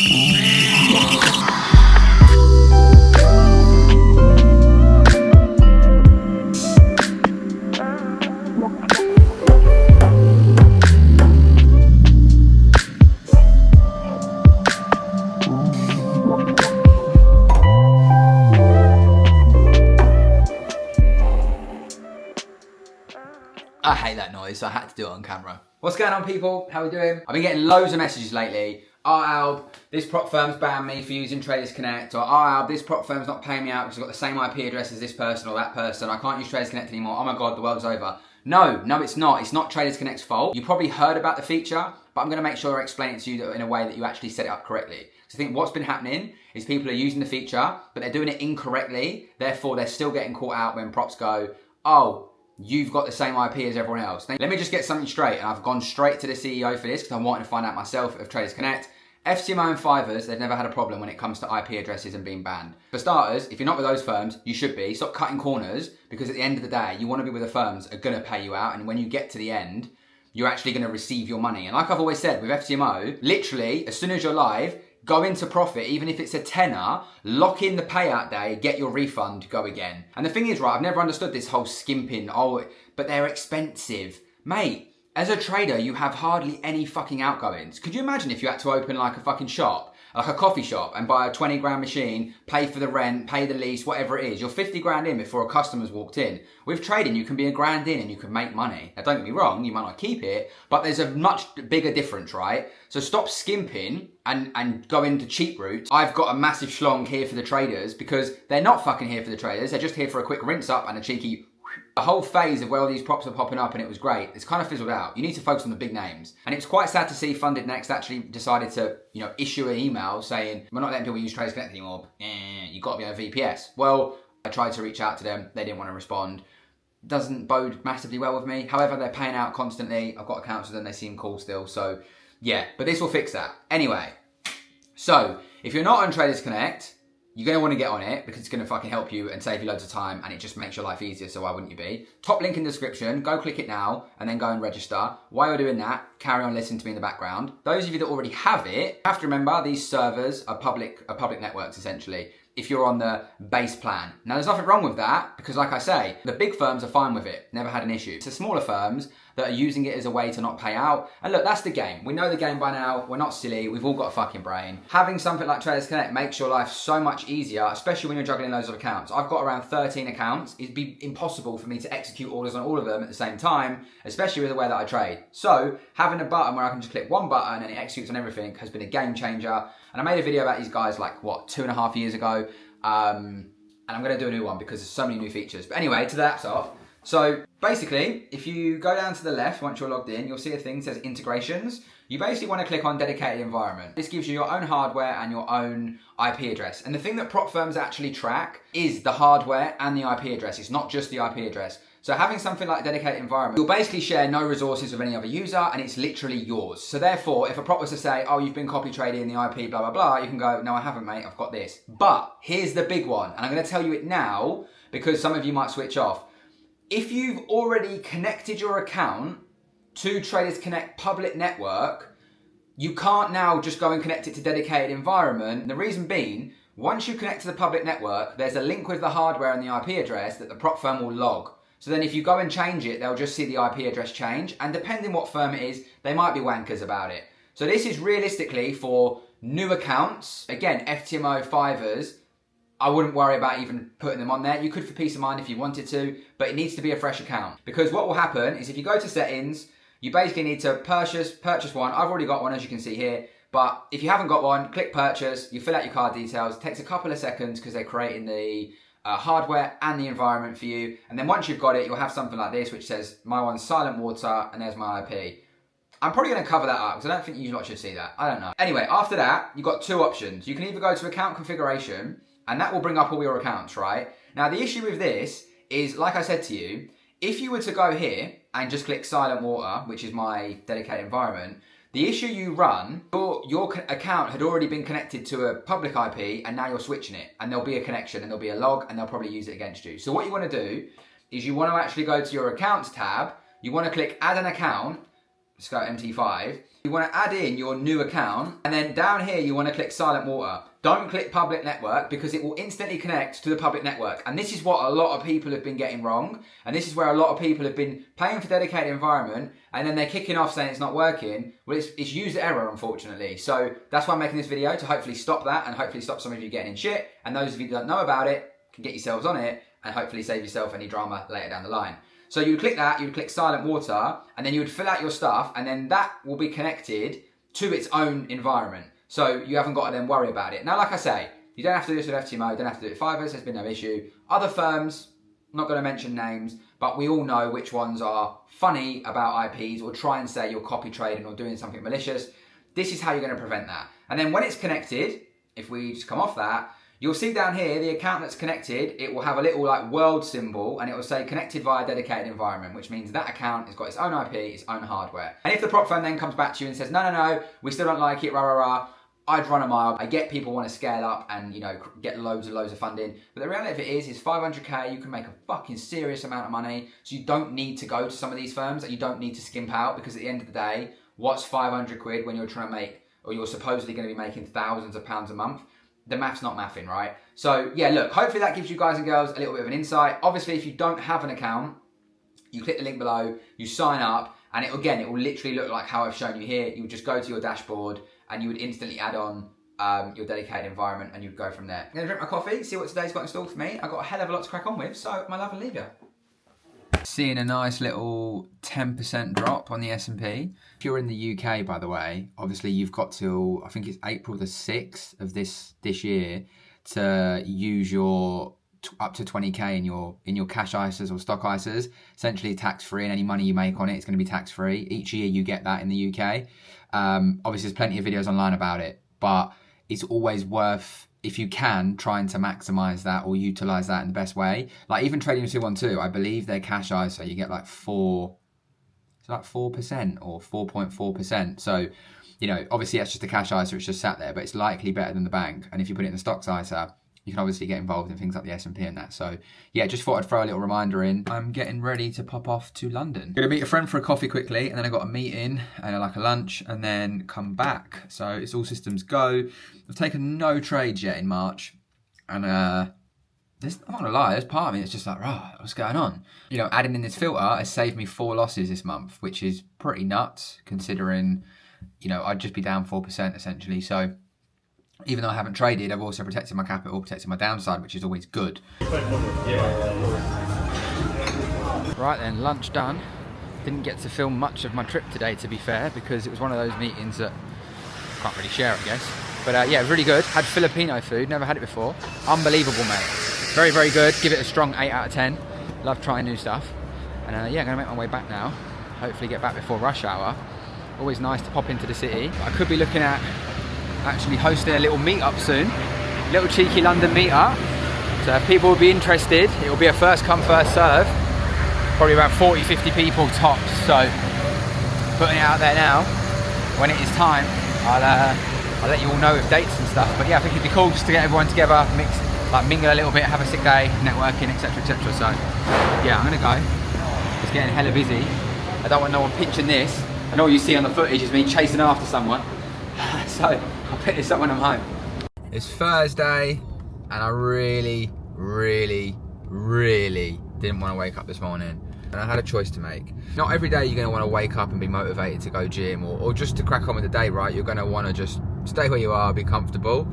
I hate that noise, so I had to do it on camera. What's going on, people? How are we doing? I've been getting loads of messages lately. Oh, Al, this prop firm's banned me for using Traders Connect. Or, oh, Al, this prop firm's not paying me out because I've got the same IP address as this person or that person. I can't use Traders Connect anymore. Oh my God, the world's over. No, it's not. It's not Traders Connect's fault. You probably heard about the feature, but I'm going to make sure I explain it to you in a way that you actually set it up correctly. So I think what's been happening is people are using the feature, but they're doing it incorrectly. Therefore, they're still getting caught out when props go, oh, you've got the same IP as everyone else. Now, let me just get something straight, and I've gone straight to the CEO for this because I wanted to find out myself of Traders Connect. FCMO and Fivers, they've never had a problem when it comes to IP addresses and being banned. For starters, if you're not with those firms, you should be. Stop cutting corners, because at the end of the day, you want to be with the firms that are going to pay you out, and when you get to the end, you're actually going to receive your money. And like I've always said, with FCMO, literally, as soon as you're live, go into profit, even if it's a tenner, lock in the payout day, get your refund, go again. And the thing is, right, I've never understood this whole skimping, but they're expensive. Mate, as a trader, you have hardly any fucking outgoings. Could you imagine if you had to open like a fucking shop, like a coffee shop, and buy a 20 grand machine, pay for the rent, pay the lease, whatever it is. You're 50 grand in before a customer's walked in. With trading, you can be a grand in and you can make money. Now, don't get me wrong, you might not keep it, but there's a much bigger difference, right? So stop skimping and go into cheap routes. I've got a massive schlong here for the traders because they're not fucking here for the traders. They're just here for a quick rinse up and a cheeky. The whole phase of where all these props are popping up and it was great, it's kind of fizzled out. You need to focus on the big names. And it's quite sad to see Funded Next actually decided to, issue an email saying, we're not letting people use Traders Connect anymore. You've got to be on VPS. Well, I tried to reach out to them. They didn't want to respond. Doesn't bode massively well with me. However, they're paying out constantly. I've got accounts with them. They seem cool still. So yeah, but this will fix that. Anyway, so if you're not on Traders Connect, you're going to want to get on it because it's going to fucking help you and save you loads of time, and it just makes your life easier, so why wouldn't you be? Top link in the description, go click it now and then go and register. While you're doing that, carry on listening to me in the background. Those of you that already have it, you have to remember these servers are public networks essentially, if you're on the base plan. Now there's nothing wrong with that because like I say, the big firms are fine with it, never had an issue. It's the smaller firms that are using it as a way to not pay out. And look, that's the game. We know the game by now. We're not silly. We've all got a fucking brain. Having something like Traders Connect makes your life so much easier, especially when you're juggling loads of accounts. I've got around 13 accounts. It'd be impossible for me to execute orders on all of them at the same time, especially with the way that I trade. So having a button where I can just click one button and it executes on everything has been a game changer. And I made a video about these guys like, 2.5 years ago. And I'm going to do a new one because there's so many new features. But anyway, to the laptop. So basically, if you go down to the left, once you're logged in, you'll see a thing that says integrations. You basically want to click on dedicated environment. This gives you your own hardware and your own IP address. And the thing that prop firms actually track is the hardware and the IP address. It's not just the IP address. So having something like dedicated environment, you'll basically share no resources with any other user and it's literally yours. So therefore, if a prop was to say, oh, you've been copy trading the IP, blah, blah, blah, you can go, no, I haven't, mate, I've got this. But here's the big one. And I'm going to tell you it now because some of you might switch off. If you've already connected your account to Traders Connect public network, you can't now just go and connect it to dedicated environment. And the reason being, once you connect to the public network, there's a link with the hardware and the IP address that the prop firm will log. So then if you go and change it, they'll just see the IP address change. And depending what firm it is, they might be wankers about it. So this is realistically for new accounts. Again, FTMO, Fivers, I wouldn't worry about even putting them on there. You could for peace of mind if you wanted to, but it needs to be a fresh account. Because what will happen is if you go to settings, you basically need to purchase one. I've already got one, as you can see here. But if you haven't got one, click purchase. You fill out your card details. It takes a couple of seconds because they're creating the hardware and the environment for you. And then once you've got it, you'll have something like this, which says, my one's silent water, and there's my IP. I'm probably going to cover that up because I don't think you lot should see that. I don't know. Anyway, after that, you've got two options. You can either go to account configuration, and that will bring up all your accounts, right? Now, the issue with this is, like I said to you, if you were to go here and just click silent water, which is my dedicated environment, the issue you run, your account had already been connected to a public IP and now you're switching it and there'll be a connection and there'll be a log and they'll probably use it against you. So what you want to do is you want to actually go to your accounts tab, you want to click add an account, let's go MT5. You want to add in your new account, and then down here you want to click silent water. Don't click public network because it will instantly connect to the public network. And this is what a lot of people have been getting wrong. And this is where a lot of people have been paying for dedicated environment and then they're kicking off saying it's not working. Well, it's user error, unfortunately. So that's why I'm making this video, to hopefully stop that and hopefully stop some of you getting in shit. And those of you that don't know about it can get yourselves on it and hopefully save yourself any drama later down the line. So you would click that, you would click silent water, and then you would fill out your stuff, and then that will be connected to its own environment. So you haven't got to then worry about it. Now, like I say, you don't have to do this with FTMO, you don't have to do it with Fiverr, there's been no issue. Other firms, I'm not going to mention names, but we all know which ones are funny about IPs or try and say you're copy trading or doing something malicious. This is how you're going to prevent that. And then when it's connected, if we just come off that, you'll see down here, the account that's connected, it will have a little like world symbol and it will say connected via dedicated environment, which means that account has got its own IP, its own hardware. And if the prop firm then comes back to you and says, no, we still don't like it, rah, rah, rah, I'd run a mile. I get people want to scale up and, you know, get loads and loads of funding. But the reality of it is 500K, you can make a fucking serious amount of money. So you don't need to go to some of these firms and you don't need to skimp out, because at the end of the day, what's 500 quid when you're trying to make, or you're supposedly going to be making thousands of pounds a month? The math's not mathing, right? So yeah, look, hopefully that gives you guys and girls a little bit of an insight. Obviously, if you don't have an account, you click the link below, you sign up, and it will literally look like how I've shown you here. You would just go to your dashboard and you would instantly add on your dedicated environment and you'd go from there. I'm gonna drink my coffee, see what today's got installed for me. I've got a hell of a lot to crack on with, so my love and leave you. Seeing a nice little 10% drop on the S&P. If you're in the UK, by the way, obviously you've got till, I think it's April the 6th of this year to use your up to 20K in your cash ISAs or stock ISAs, essentially tax-free, and any money you make on it is going to be tax-free. Each year you get that in the UK. Obviously there's plenty of videos online about it, but it's always worth, if you can, trying to maximize that or utilize that in the best way. Like even Trading 212, I believe their cash ISA, you get like 4% or 4.4%. So, you know, obviously that's just a cash ISA, it's just sat there, but it's likely better than the bank. And if you put it in the stocks ISA, you can obviously get involved in things like the S&P and that. So yeah, just thought I'd throw a little reminder in. I'm getting ready to pop off to London. Gonna meet a friend for a coffee quickly, and then I got a meeting and like a lunch, and then come back. So it's all systems go. I've taken no trades yet in March, and I'm not gonna lie, there's part of me that's just like, right, what's going on? You know, adding in this filter has saved me 4 losses this month, which is pretty nuts considering, you know, I'd just be down 4% essentially. So even though I haven't traded, I've also protected my capital, protected my downside, which is always good. Right then, lunch done. Didn't get to film much of my trip today, to be fair, because it was one of those meetings that I can't really share, I guess. But yeah, really good. Had Filipino food, never had it before. Unbelievable, mate. Very, very good. Give it a strong 8 out of 10. Love trying new stuff. And yeah, I'm gonna make my way back now. Hopefully get back before rush hour. Always nice to pop into the city. I could be looking at actually hosting a little meet-up soon. Little cheeky London meet-up. So if people will be interested, it will be a first come, first serve. Probably about 40, 50 people tops. So putting it out there now. When it is time, I'll let you all know with dates and stuff. But yeah, I think it'd be cool just to get everyone together, mingle a little bit, have a sick day, networking, etc, etc. So yeah, I'm gonna go. It's getting hella busy. I don't want no one pinching this. And all you see on the footage is me chasing after someone. So I'll pick this up when I'm home. It's Thursday, and I really didn't want to wake up this morning. And I had a choice to make. Not every day you're going to want to wake up and be motivated to go gym or just to crack on with the day, right? You're going to want to just stay where you are, be comfortable.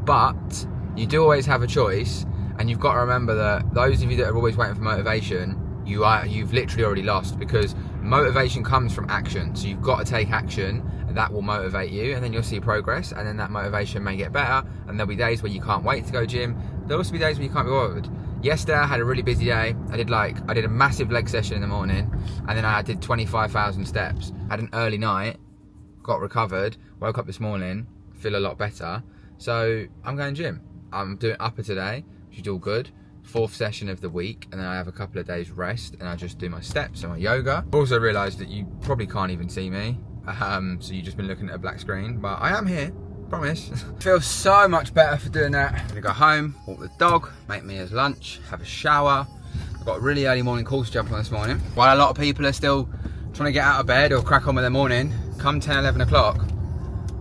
But you do always have a choice, and you've got to remember that those of you that are always waiting for motivation, you've literally already lost, because motivation comes from action. So you've got to take action, and that will motivate you, and then you'll see progress, and then that motivation may get better, and there'll be days where you can't wait to go gym. There'll also be days when you can't be bothered. Yesterday I had a really busy day. I did a massive leg session in the morning, and then I did 25,000 steps. Had an early night, got recovered, woke up this morning, feel a lot better. So I'm going gym. I'm doing upper today, which is all good. 4th session of the week, and then I have a couple of days rest, and I just do my steps and my yoga. Also realised that you probably can't even see me, so you've just been looking at a black screen, but I am here, promise. Feels so much better for doing that. I'm gonna go home, walk the dog, make me his lunch, have a shower. I've got a really early morning call to jump on this morning. While a lot of people are still trying to get out of bed or crack on with the morning, come 10, 11 o'clock,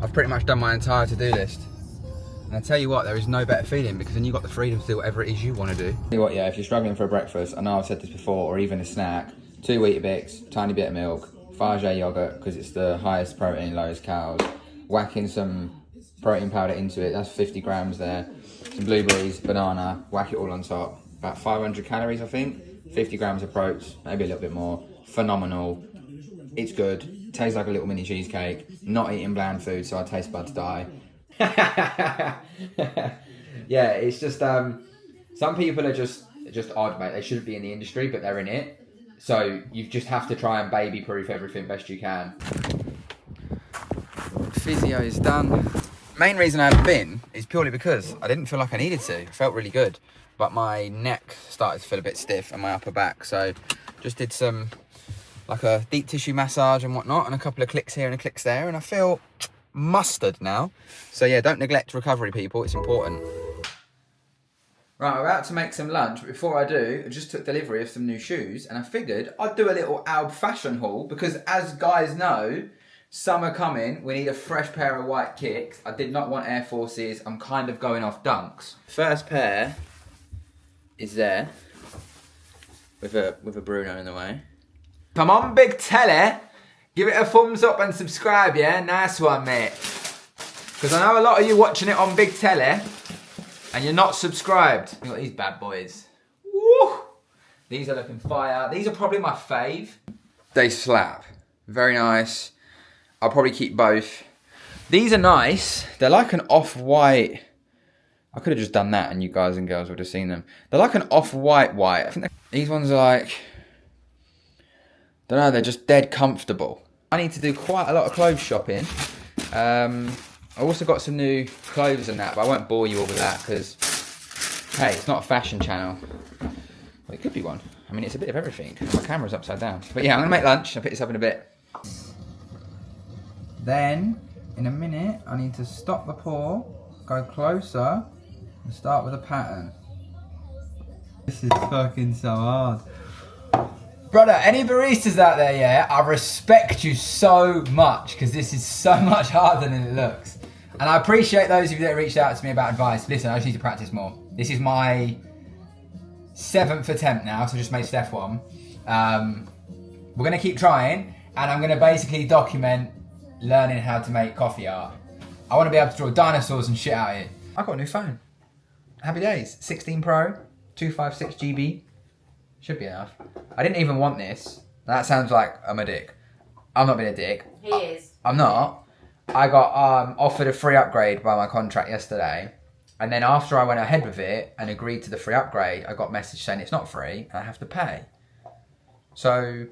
I've pretty much done my entire to-do list. And I tell you what, there is no better feeling because then you've got the freedom to do whatever it is you want to do. Tell you what, yeah, if you're struggling for a breakfast, I know I've said this before, or even a snack, 2 Weetabix, tiny bit of milk, Fage yogurt because it's the highest protein, lowest calories, whacking some protein powder into it, that's 50 grams there, some blueberries, banana, whack it all on top, about 500 calories I think, 50 grams of protein, maybe a little bit more, phenomenal, it's good, tastes like a little mini cheesecake, not eating bland food so our taste buds die. Yeah, it's just, some people are just odd, mate, they shouldn't be in the industry but they're in it, so you just have to try and baby proof everything best you can. Physio is done. Main reason I haven't been is purely because I didn't feel like I needed to. It felt really good, but my neck started to feel a bit stiff and my upper back. So just did some, like a deep tissue massage and whatnot, and a couple of clicks here and clicks there, and I feel mustard now. So yeah, don't neglect recovery, people. It's important. Right, I'm about to make some lunch, but before I do, I just took delivery of some new shoes, and I figured I'd do a little Alb fashion haul, because as guys know, summer coming, we need a fresh pair of white kicks. I did not want Air Forces, I'm kind of going off Dunks. First pair is there, with a Bruno in the way. Come on, big telly, give it a thumbs up and subscribe, yeah? Nice one, mate. Because I know a lot of you watching it on big telly, and you're not subscribed. Look at these bad boys. Woo! These are looking fire. These are probably my fave. They slap. Very nice. I'll probably keep both. These are nice. They're like an off-white. I could have just done that and you guys and girls would have seen them. They're like an off-white white. I think these ones are like, don't know, they're just dead comfortable. I need to do quite a lot of clothes shopping. I also got some new clothes and that, but I won't bore you all with that because, hey, it's not a fashion channel. Well, it could be one. I mean, it's a bit of everything. My camera's upside down. But yeah, I'm gonna make lunch. I'll pick this up in a bit. Then, in a minute, I need to stop the pour, go closer, and start with a pattern. This is fucking so hard. Brother, any baristas out there, yeah, I respect you so much, because this is so much harder than it looks. And I appreciate those of you that reached out to me about advice. Listen, I just need to practice more. This is my 7th attempt now, so I just made Steph one. We're going to keep trying, and I'm going to basically document learning how to make coffee art. I want to be able to draw dinosaurs and shit out of it. I got a new phone. Happy days. 16 Pro, 256 GB. Should be enough. I didn't even want this. That sounds like I'm a dick. I'm not being a dick. He is. I'm not. I got offered a free upgrade by my contract yesterday. And then after I went ahead with it and agreed to the free upgrade, I got a message saying it's not free and I have to pay. So,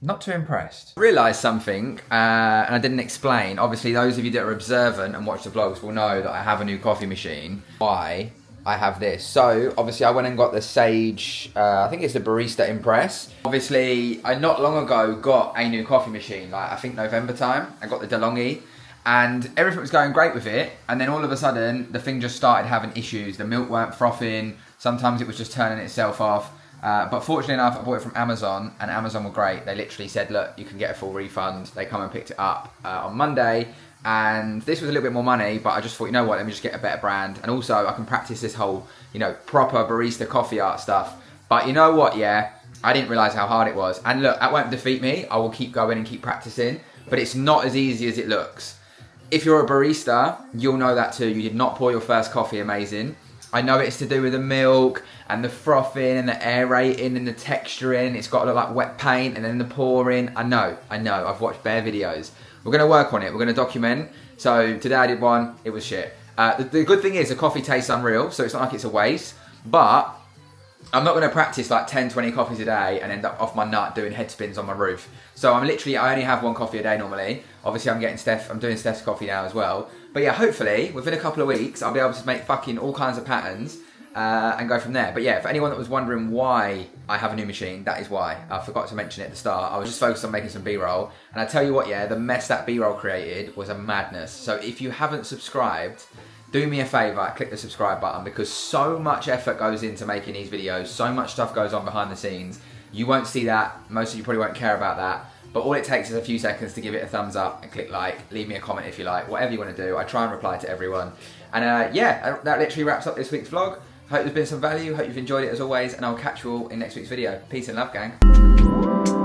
not too impressed. I realised something, and I didn't explain. Obviously, those of you that are observant and watch the vlogs will know that I have a new coffee machine. Why I have this. So, obviously, I went and got the Sage, I think it's the Barista Impress. Obviously, I not long ago got a new coffee machine, like I think November time. I got the DeLonghi, and everything was going great with it. And then all of a sudden, the thing just started having issues. The milk weren't frothing. Sometimes it was just turning itself off. But fortunately enough, I bought it from Amazon, and Amazon were great. They literally said, look, you can get a full refund. They come and picked it up on Monday, and this was a little bit more money, but I just thought, you know what, let me just get a better brand. And also, I can practice this whole, you know, proper barista coffee art stuff. But you know what, yeah, I didn't realise how hard it was. And look, that won't defeat me. I will keep going and keep practicing, but it's not as easy as it looks. If you're a barista, you'll know that too. You did not pour your first coffee amazing. I know it's to do with the milk and the frothing and the aerating and the texturing. It's got to look like wet paint and then the pouring. I know. I've watched bare videos. We're going to work on it. We're going to document. So today I did one. It was shit. The good thing is the coffee tastes unreal, so it's not like it's a waste. But I'm not going to practice like 10, 20 coffees a day and end up off my nut doing head spins on my roof. So I only have one coffee a day normally. Obviously I'm doing Steph's coffee now as well. But yeah, hopefully within a couple of weeks I'll be able to make fucking all kinds of patterns and go from there. But yeah, for anyone that was wondering why I have a new machine, that is why. I forgot to mention it at the start. I was just focused on making some B-roll. And I tell you what, yeah, the mess that B-roll created was a madness. So if you haven't subscribed, do me a favour, click the subscribe button, because so much effort goes into making these videos, so much stuff goes on behind the scenes. You won't see that, most of you probably won't care about that, But all it takes is a few seconds to give it a thumbs up and click like, leave me a comment if you like, whatever you want to do. I try and reply to everyone. And yeah, that literally wraps up this week's vlog. Hope there's been some value, hope you've enjoyed it as always, and I'll catch you all in next week's video. Peace and love, gang.